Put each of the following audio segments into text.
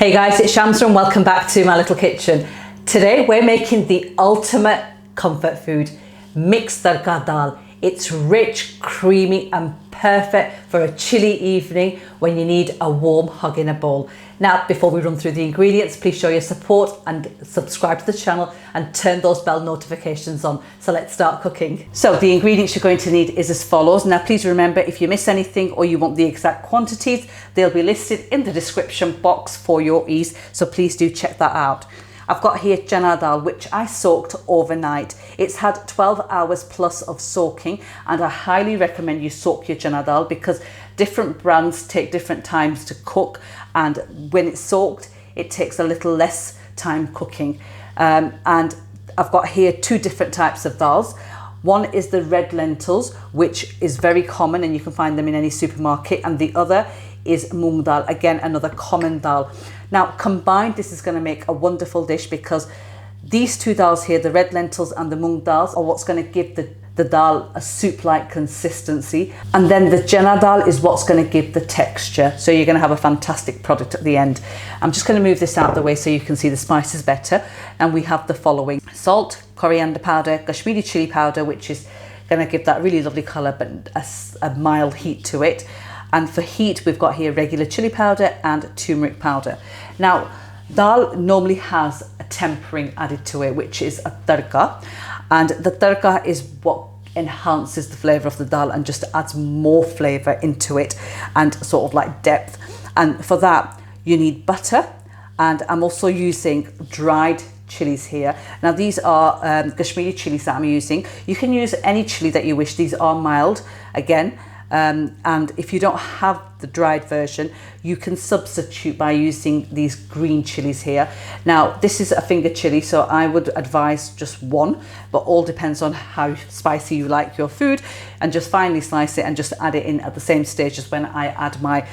Hey guys, it's Shamsa and welcome back to my little kitchen. Today we're making the ultimate comfort food, mixed Tarka Dal. It's rich, creamy and perfect for a chilly evening when you need a warm hug in a bowl. Now, before we run through the ingredients, please show your support and subscribe to the channel and turn those bell notifications on. So let's start cooking. So the ingredients you're going to need is as follows. Now, please remember, if you miss anything or you want the exact quantities, they'll be listed in the description box for your ease. So please do check that out. I've got here chana dal, which I soaked overnight. It's had 12 hours plus of soaking, and I highly recommend you soak your chana dal because different brands take different times to cook, and when it's soaked, it takes a little less time cooking. And I've got here two different types of dals. One is the red lentils, which is very common and you can find them in any supermarket, and the other is moong dal, again another common dal. Now combined, this is going to make a wonderful dish because these two dals here, the red lentils and the moong dals, are what's going to give the dal a soup-like consistency, and then the chana dal is what's going to give the texture. So you're going to have a fantastic product at the end. I'm just going to move this out of the way so you can see the spices better, and we have the following: salt, coriander powder, Kashmiri chilli powder, which is going to give that really lovely colour but a mild heat to it. And for heat, we've got here regular chili powder and turmeric powder. Now, dal normally has a tempering added to it, which is a tarka. And the tarka is what enhances the flavour of the dal and just adds more flavour into it and sort of like depth. And for that, you need butter. And I'm also using dried chilies here. Now, these are Kashmiri chilies that I'm using. You can use any chili that you wish. These are mild, again. And if you don't have the dried version, you can substitute by using these green chilies here. Now, this is a finger chili, so I would advise just one, but all depends on how spicy you like your food. And just finely slice it and just add it in at the same stage as when I add my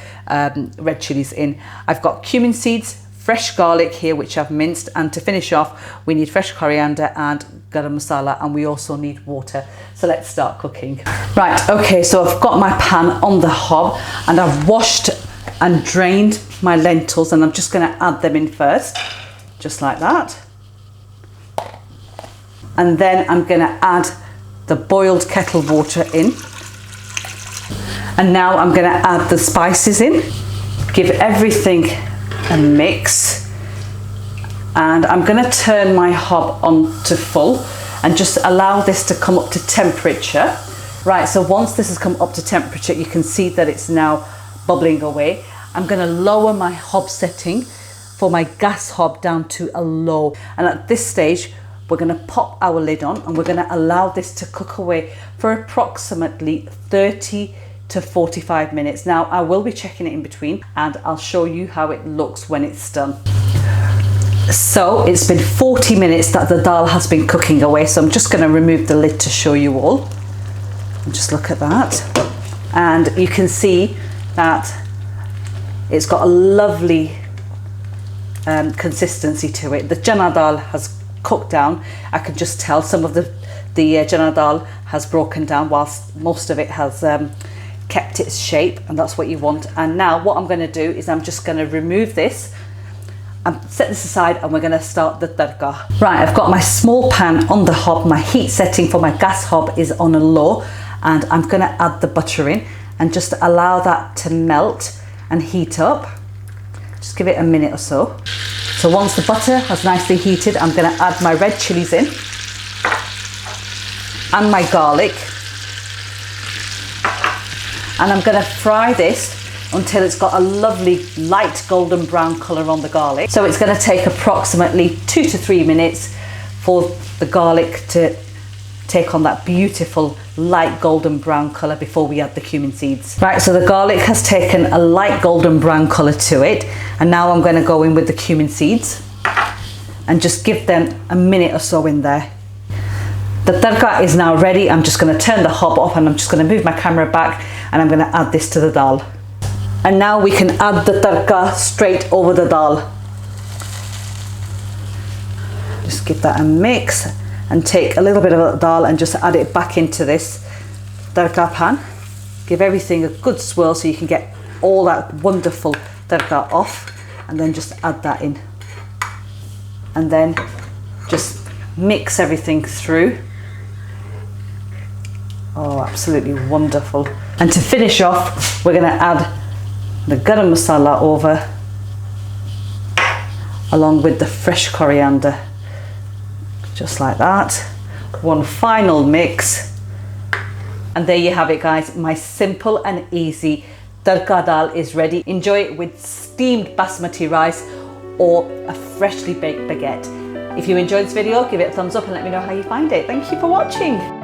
red chilies in. I've got cumin seeds, fresh garlic here, which I've minced, and to finish off, we need fresh coriander and garam masala, and we also need water. So let's start cooking. Right, okay, so I've got my pan on the hob and I've washed and drained my lentils, and I'm just going to add them in first, just like that. And then I'm going to add the boiled kettle water in. And now I'm going to add the spices in, give everything a mix, and I'm going to turn my hob on to full and just allow this to come up to temperature. Right, so once this has come up to temperature, you can see that it's now bubbling away. I'm going to lower my hob setting for my gas hob down to a low, and at this stage we're going to pop our lid on and we're going to allow this to cook away for approximately 30 to 45 minutes. Now, I will be checking it in between and I'll show you how it looks when it's done. So it's been 40 minutes that the dal has been cooking away, so I'm just going to remove the lid to show you all. And just look at that, and you can see that it's got a lovely consistency to it. The chana dal has cooked down. I can just tell some of the chana dal has broken down whilst most of it has kept its shape, and that's what you want. And now what I'm going to do is I'm just going to remove this and set this aside, and we're going to start the tarka. Right, I've got my small pan on the hob. My heat setting for my gas hob is on a low, and I'm going to add the butter in and just allow that to melt and heat up. Just give it a minute or so. So once the butter has nicely heated, I'm going to add my red chilies in and my garlic, and I'm going to fry this until it's got a lovely light golden brown colour on the garlic. So it's going to take approximately 2 to 3 minutes for the garlic to take on that beautiful light golden brown colour before we add the cumin seeds. Right, so the garlic has taken a light golden brown colour to it, and now I'm going to go in with the cumin seeds and just give them a minute or so in there. The tarka is now ready. I'm just going to turn the hob off and I'm just going to move my camera back, and I'm going to add this to the dal. And now we can add the tarka straight over the dal. Just give that a mix and take a little bit of the dal and just add it back into this tarka pan. Give everything a good swirl so you can get all that wonderful tarka off. and then just add that in. And then just mix everything through. Oh, absolutely wonderful. And to finish off, we're going to add the garam masala over, along with the fresh coriander. Just like that. One final mix. And there you have it, guys. My simple and easy Tarka Dal is ready. Enjoy it with steamed basmati rice or a freshly baked baguette. If you enjoyed this video, give it a thumbs up and let me know how you find it. Thank you for watching.